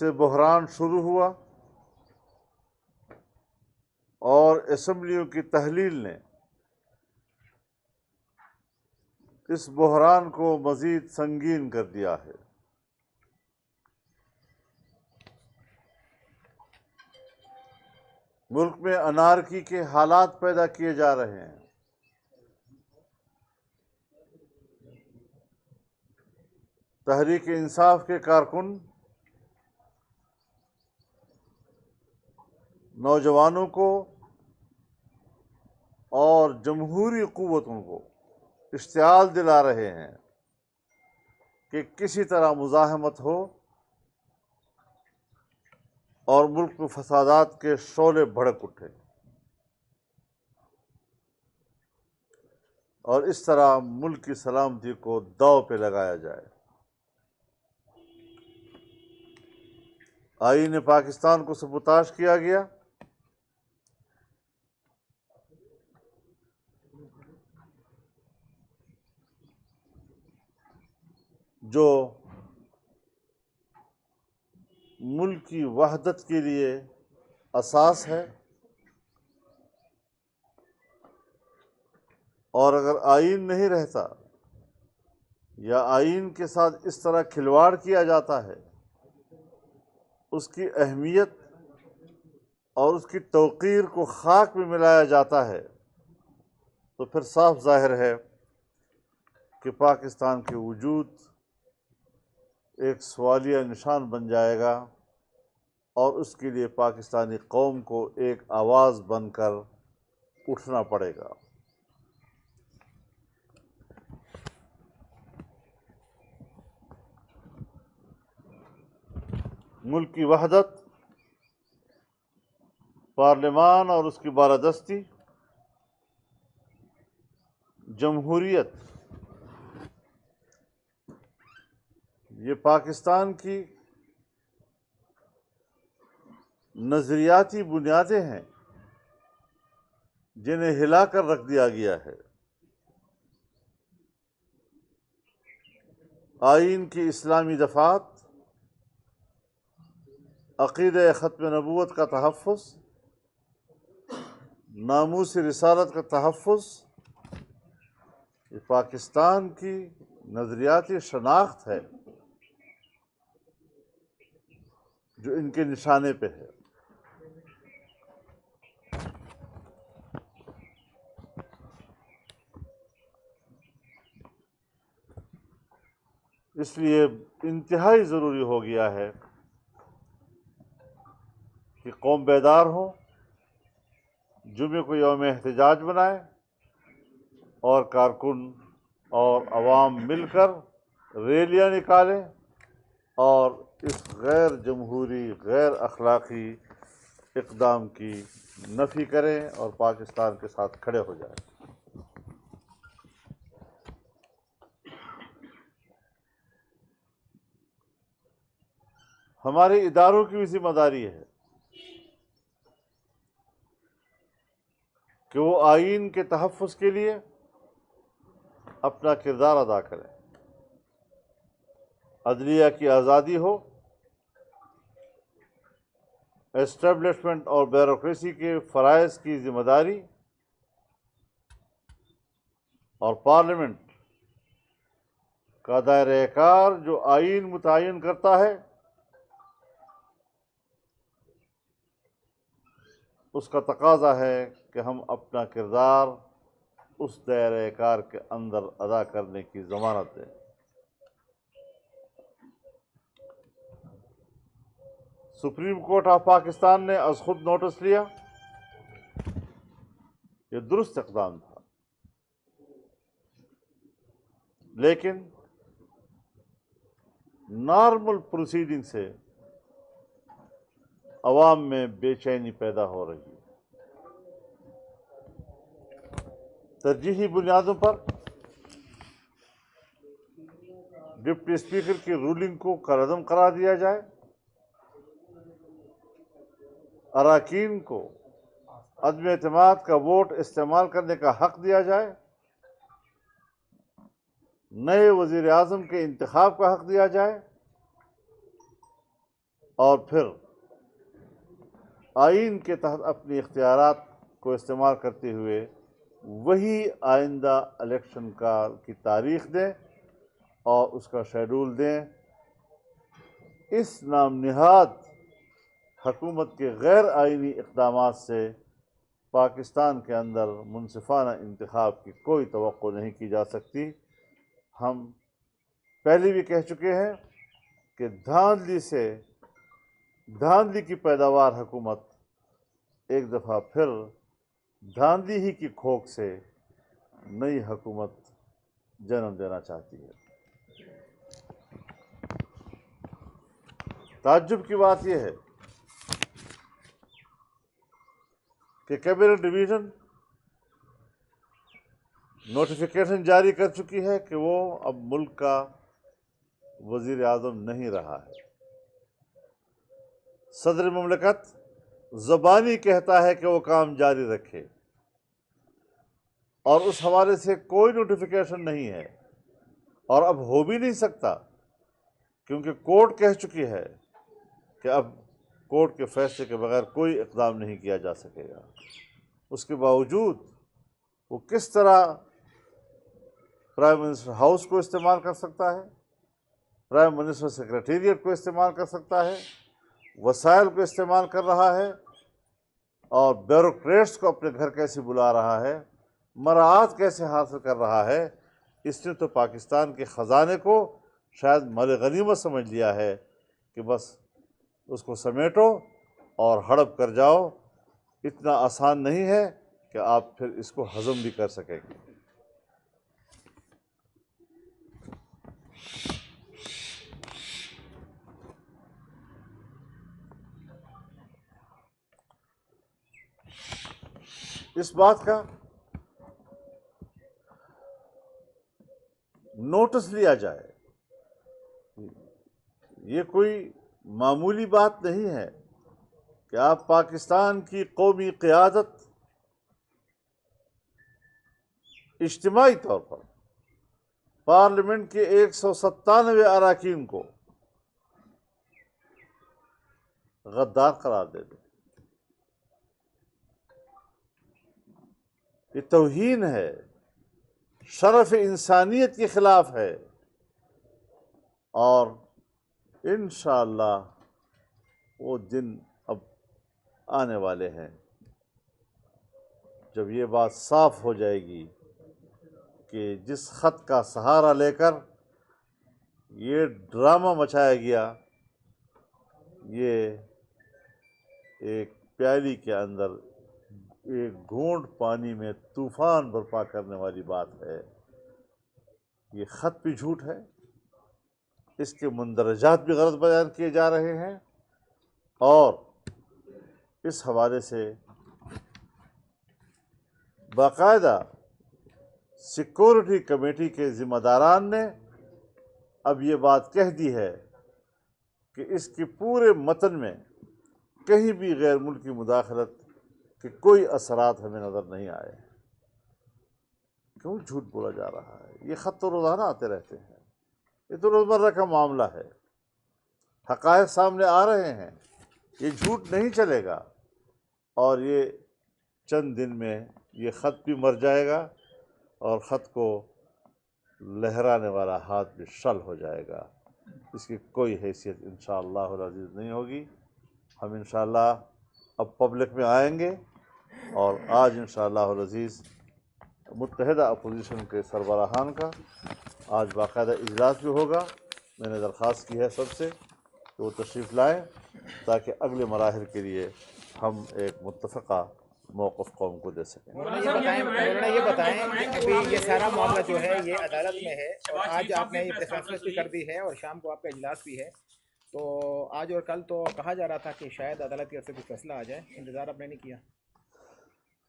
سے بحران شروع ہوا اور اسمبلیوں کی تحلیل نے اس بحران کو مزید سنگین کر دیا ہے۔ ملک میں انارکی کے حالات پیدا کیے جا رہے ہیں۔ تحریک انصاف کے کارکن نوجوانوں کو اور جمہوری قوتوں کو اشتعال دلا رہے ہیں کہ کسی طرح مزاحمت ہو اور ملک میں فسادات کے شعلے بھڑک اٹھے، اور اس طرح ملک کی سلامتی کو داؤ پہ لگایا جائے۔ آئین پاکستان کو سبوتاژ کیا گیا، جو ملک کی وحدت کے لیے اساس ہے، اور اگر آئین نہیں رہتا یا آئین کے ساتھ اس طرح کھلواڑ کیا جاتا ہے، اس کی اہمیت اور اس کی توقیر کو خاک میں ملایا جاتا ہے، تو پھر صاف ظاہر ہے کہ پاکستان کے وجود ایک سوالیہ نشان بن جائے گا، اور اس کے لیے پاکستانی قوم کو ایک آواز بن کر اٹھنا پڑے گا۔ ملک کی وحدت، پارلیمان اور اس کی بالادستی، جمہوریت، یہ پاکستان کی نظریاتی بنیادیں ہیں جنہیں ہلا کر رکھ دیا گیا ہے۔ آئین کی اسلامی دفعات، عقیدہ ختم نبوت کا تحفظ، ناموس رسالت کا تحفظ، یہ پاکستان کی نظریاتی شناخت ہے جو ان کے نشانے پہ ہے۔ اس لیے انتہائی ضروری ہو گیا ہے کہ قوم بیدار ہو، جمعے کو یوم احتجاج بنائے، اور کارکن اور عوام مل کر ریلیاں نکالیں اور اس غیر جمہوری، غیر اخلاقی اقدام کی نفی کریں اور پاکستان کے ساتھ کھڑے ہو جائیں۔ ہمارے اداروں کی بھی ذمہ داری ہے کہ وہ آئین کے تحفظ کے لیے اپنا کردار ادا کریں۔ عدلیہ کی آزادی ہو، اسٹیبلشمنٹ اور بیوروکریسی کے فرائض کی ذمہ داری، اور پارلیمنٹ کا دائرہ کار جو آئین متعین کرتا ہے، اس کا تقاضا ہے کہ ہم اپنا کردار اس دائرہ کار کے اندر ادا کرنے کی ضمانت دیں۔ سپریم کورٹ آف پاکستان نے از خود نوٹس لیا، یہ درست اقدام تھا، لیکن نارمل پروسیڈنگ سے عوام میں بے چینی پیدا ہو رہی ہے۔ ترجیحی بنیادوں پر ڈپٹی اسپیکر کی رولنگ کو کالعدم قرار دیا جائے، اراکین کو عدم اعتماد کا ووٹ استعمال کرنے کا حق دیا جائے، نئے وزیر اعظم کے انتخاب کا حق دیا جائے، اور پھر آئین کے تحت اپنی اختیارات کو استعمال کرتے ہوئے وہی آئندہ الیکشن کی تاریخ دیں اور اس کا شیڈول دیں۔ اس نام نہاد حکومت کے غیر آئینی اقدامات سے پاکستان کے اندر منصفانہ انتخاب کی کوئی توقع نہیں کی جا سکتی۔ ہم پہلے بھی کہہ چکے ہیں کہ دھاندلی کی پیداوار حکومت ایک دفعہ پھر دھاندلی ہی کی کھوک سے نئی حکومت جنم دینا چاہتی ہے۔ تعجب کی بات یہ ہے کہ کیبنٹ ڈویژن نوٹیفیکیشن جاری کر چکی ہے کہ وہ اب ملک کا وزیر اعظم نہیں رہا ہے۔ صدر مملکت زبانی کہتا ہے کہ وہ کام جاری رکھے، اور اس حوالے سے کوئی نوٹیفیکیشن نہیں ہے، اور اب ہو بھی نہیں سکتا، کیونکہ کورٹ کہہ چکی ہے کہ اب کورٹ کے فیصلے کے بغیر کوئی اقدام نہیں کیا جا سکے گا۔ اس کے باوجود وہ کس طرح پرائم منسٹر ہاؤس کو استعمال کر سکتا ہے، پرائم منسٹر سیکریٹریٹ کو استعمال کر سکتا ہے، وسائل کو استعمال کر رہا ہے، اور بیوروکریٹس کو اپنے گھر کیسے بلا رہا ہے، مراعات کیسے حاصل کر رہا ہے۔ اس نے تو پاکستان کے خزانے کو شاید مال غنیمت سمجھ لیا ہے کہ بس اس کو سمیٹو اور ہڑپ کر جاؤ۔ اتنا آسان نہیں ہے کہ آپ پھر اس کو ہضم بھی کر سکیں گے۔ اس بات کا نوٹس لیا جائے، یہ کوئی معمولی بات نہیں ہے کہ آپ پاکستان کی قومی قیادت اجتماعی طور پر پارلیمنٹ کے 197 اراکین کو غدار قرار دے دیں۔ یہ توہین ہے، شرف انسانیت کے خلاف ہے، اور انشاءاللہ وہ دن اب آنے والے ہیں جب یہ بات صاف ہو جائے گی کہ جس خط کا سہارا لے کر یہ ڈرامہ مچایا گیا، یہ ایک پیالی کے اندر ایک گھونٹ پانی میں طوفان برپا کرنے والی بات ہے۔ یہ خط بھی جھوٹ ہے، اس کے مندرجات بھی غلط بیان کیے جا رہے ہیں، اور اس حوالے سے باقاعدہ سیکورٹی کمیٹی کے ذمہ داران نے اب یہ بات کہہ دی ہے کہ اس کے پورے متن میں کہیں بھی غیر ملکی مداخلت کے کوئی اثرات ہمیں نظر نہیں آئے۔ کیوں جھوٹ بولا جا رہا ہے؟ یہ خط تو روزانہ آتے رہتے ہیں، یہ تو روزمرہ کا معاملہ ہے، حقائق سامنے آ رہے ہیں، یہ جھوٹ نہیں چلے گا، اور یہ چند دن میں یہ خط بھی مر جائے گا، اور خط کو لہرانے والا ہاتھ بھی شل ہو جائے گا۔ اس کی کوئی حیثیت انشاءاللہ العزیز نہیں ہوگی۔ ہم انشاءاللہ اب پبلک میں آئیں گے، اور آج انشاءاللہ العزیز متحدہ اپوزیشن کے سربراہان کا آج باقاعدہ اجلاس بھی ہوگا۔ میں نے درخواست کی ہے سب سے کہ وہ تشریف لائیں تاکہ اگلے مراحل کے لیے ہم ایک متفقہ موقف قوم کو دے سکیں۔ مولانا یہ بتائیں کہ ابھی یہ سارا معاملہ جو ہے یہ عدالت میں ہے، اور آج آپ نے یہ پریس کانفرنس بھی کر دی ہے، اور شام کو آپ کا اجلاس بھی ہے، تو آج اور کل تو کہا جا رہا تھا کہ شاید عدالت کی طرف سے کوئی فیصلہ آ جائے، انتظار آپ نے نہیں کیا؟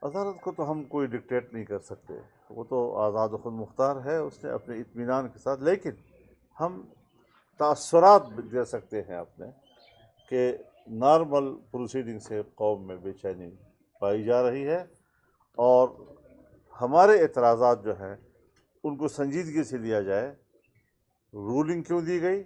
عدالت کو تو ہم کوئی ڈکٹیٹ نہیں کر سکتے، وہ تو آزاد و خود مختار ہے، اس نے اپنے اطمینان کے ساتھ، لیکن ہم تاثرات دے سکتے ہیں اپنے کہ نارمل پروسیڈنگ سے قوم میں بے چینی پائی جا رہی ہے، اور ہمارے اعتراضات جو ہیں ان کو سنجیدگی سے لیا جائے۔ رولنگ کیوں دی گئی،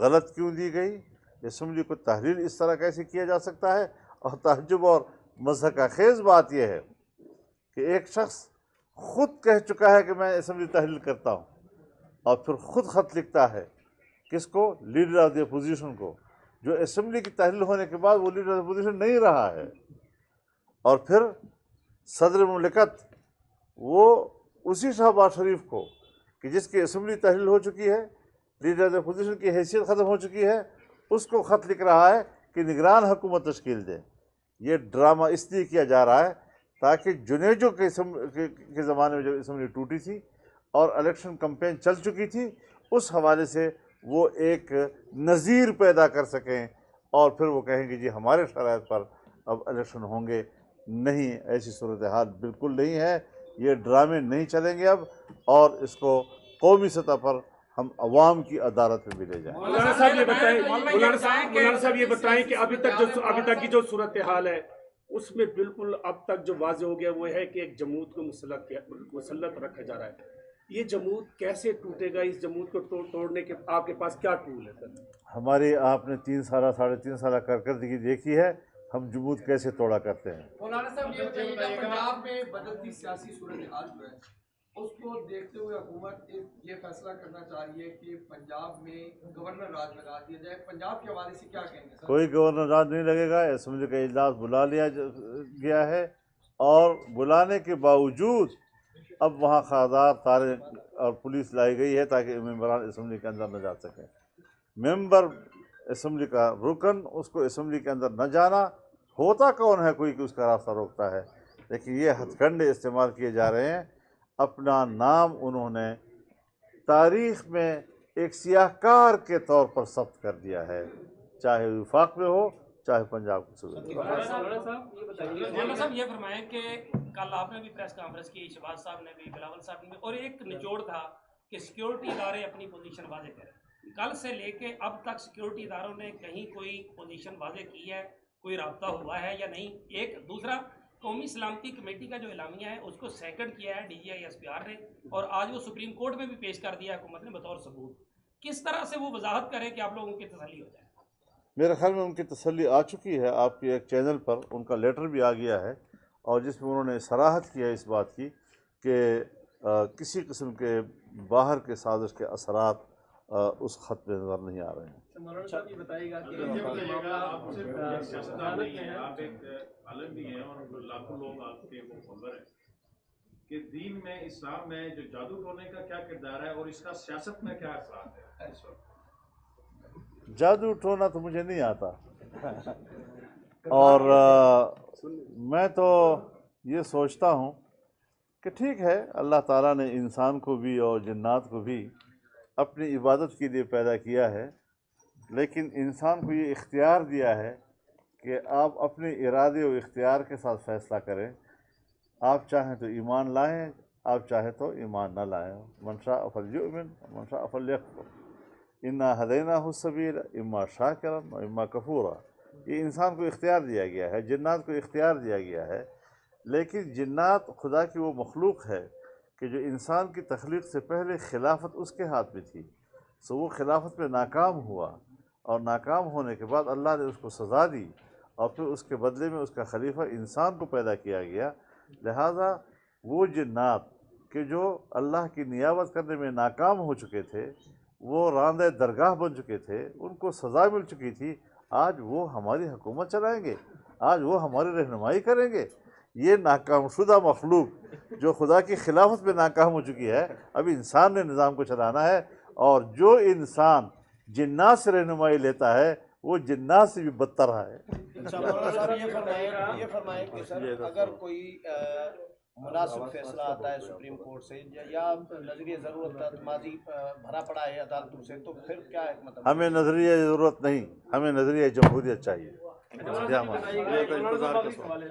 غلط کیوں دی گئی، اسمبلی کو تحلیل اس طرح کیسے کیا جا سکتا ہے؟ اور تعجب اور مضحکہ خیز بات یہ ہے کہ ایک شخص خود کہہ چکا ہے کہ میں اسمبلی تحلیل کرتا ہوں، اور پھر خود خط لکھتا ہے کس کو؟ لیڈر آف دی اپوزیشن کو، جو اسمبلی کی تحلیل ہونے کے بعد وہ لیڈر آف دی اپوزیشن نہیں رہا ہے۔ اور پھر صدر مملکت وہ اسی شہباز شریف کو کہ جس کی اسمبلی تحلیل ہو چکی ہے، لیڈر آف دی اپوزیشن کی حیثیت ختم ہو چکی ہے، اس کو خط لکھ رہا ہے کہ نگران حکومت تشکیل دے۔ یہ ڈرامہ اس لیے کیا جا رہا ہے تاکہ جنیجو کے زمانے میں جب اسمبلی ٹوٹی تھی اور الیکشن کمپین چل چکی تھی، اس حوالے سے وہ ایک نظیر پیدا کر سکیں اور پھر وہ کہیں کہ جی ہمارے شرائط پر اب الیکشن ہوں گے۔ نہیں، ایسی صورتحال بالکل نہیں ہے، یہ ڈرامے نہیں چلیں گے اب، اور اس کو قومی سطح پر ہم عوام کی عدالت میں بھی لے جائیں۔ مولانا صاحب یہ بتائیں کہ ابھی تک کی جو صورتحال ہے اس میں بالکل اب تک جو واضح ہو گیا وہ ہے کہ ایک جمود کو مسلط رکھا جا رہا ہے۔ یہ جمود کیسے ٹوٹے گا؟ اس جمود کو توڑنے کے آپ کے پاس کیا ٹول ہے سر؟ ہماری آپ نے 3 سالہ 3.5 سالہ کارکردگی دیکھی ہے، ہم جمود کیسے توڑا کرتے ہیں۔ مولانا صاحب یہ بتائیے کہ پنجاب میں بدلتی سیاسی صورتحال جو ہے اس کو دیکھتے ہوئے حکومت یہ فیصلہ کرنا چاہ رہی ہے کہ پنجاب میں گورنر راج لگا دیا جائے، پنجاب کے حوالے سے کیا کہیں گے سر؟ کوئی گورنر راج نہیں لگے گا، اسمبلی کا اجلاس بلا لیا گیا ہے، اور بلانے کے باوجود اب وہاں خاردار تارے اور پولیس لائی گئی ہے تاکہ ممبران اسمبلی کے اندر نہ جا سکیں۔ ممبر اسمبلی کا رکن، اس کو اسمبلی کے اندر نہ جانا، ہوتا کون ہے کوئی کہ اس کا راستہ روکتا ہے؟ لیکن یہ ہتھ کنڈے استعمال کیے جا رہے ہیں۔ اپنا نام انہوں نے تاریخ میں ایک سیاہ کار کے طور پر ثبت کر دیا ہے، چاہے وفاق میں ہو چاہے پنجاب کے صوبے میں۔ مولانا صاحب یہ فرمائیں کہ کل آپ نے بھی پریس کانفرنس کی، شہباز صاحب نے بھی، بلاول صاحب نے بھی، اور ایک نچوڑ تھا کہ سیکیورٹی ادارے اپنی پوزیشن واضح کریں۔ کل سے لے کے اب تک سیکیورٹی اداروں نے کہیں کوئی پوزیشن واضح کی ہے، کوئی رابطہ ہوا ہے یا نہیں؟ ایک دوسرا، قومی سلامتی کمیٹی کا جو اعلامیہ ہے اس کو سیکنڈ کیا ہے D G I S P R نے، اور آج وہ سپریم کورٹ میں بھی پیش کر دیا حکومت نے بطور ثبوت۔ کس طرح سے وہ وضاحت کرے کہ آپ لوگوں کی تسلی ہو جائے؟ میرے خیال میں ان کی تسلی آ چکی ہے، آپ کے ایک چینل پر ان کا لیٹر بھی آ گیا ہے، اور جس میں انہوں نے صراحت کی ہے اس بات کی کہ کسی قسم کے باہر کے سازش کے اثرات اس خط میں نظر نہیں آ رہے ہیں۔ مولانا صاحب یہ بتائیے گا کہ آپ صرف سیاستدان نہیں ہیں، آپ ایک عالم بھی ہیں اور لاکھوں لوگ آپ کے وہ فالوور ہیں، کہ دین میں، اسلام میں جو جادو ٹونے کا کیا کردار ہے اور اس کا سیاست میں کیا اثرات ہے اس وقت؟ جادو ٹونا تو مجھے نہیں آتا، اور میں تو یہ سوچتا ہوں کہ ٹھیک ہے، اللہ تعالیٰ نے انسان کو بھی اور جنات کو بھی اپنی عبادت کے لیے پیدا کیا ہے، لیکن انسان کو یہ اختیار دیا ہے کہ آپ اپنے ارادے و اختیار کے ساتھ فیصلہ کریں۔ آپ چاہیں تو ایمان لائیں، آپ چاہیں تو ایمان نہ لائیں۔ من شاء فلیؤمن ومن شاء فلیکفر انا ہدیناہ السبیل اما شاکرا و اما کفورا۔ یہ انسان کو اختیار دیا گیا ہے، جنات کو اختیار دیا گیا ہے، لیکن جنات خدا کی وہ مخلوق ہے کہ جو انسان کی تخلیق سے پہلے خلافت اس کے ہاتھ میں تھی، سو وہ خلافت میں ناکام ہوا، اور ناکام ہونے کے بعد اللہ نے اس کو سزا دی، اور پھر اس کے بدلے میں اس کا خلیفہ انسان کو پیدا کیا گیا۔ لہٰذا وہ جنات کہ جو اللہ کی نیابت کرنے میں ناکام ہو چکے تھے، وہ راندہ درگاہ بن چکے تھے، ان کو سزا مل چکی تھی، آج وہ ہماری حکومت چلائیں گے، آج وہ ہماری رہنمائی کریں گے۔ یہ ناکام شدہ مخلوق جو خدا کی خلافت میں ناکام ہو چکی ہے، اب انسان نے نظام کو چلانا ہے، اور جو انسان جنات سے رہنمائی لیتا ہے وہ جنات سے بھی بدتر ہے۔ یہ فرمائیں کہ سر اگر کوئی مناسب فیصلہ آتا ہے سپریم کورٹ سے یا نظریہ ضرورت ماضی بھرا پڑا ہے عدالتوں سے، تو پھر کیا حکمت عملی؟ ہمیں نظریہ ضرورت نہیں، ہمیں نظریہ جمہوریت چاہیے۔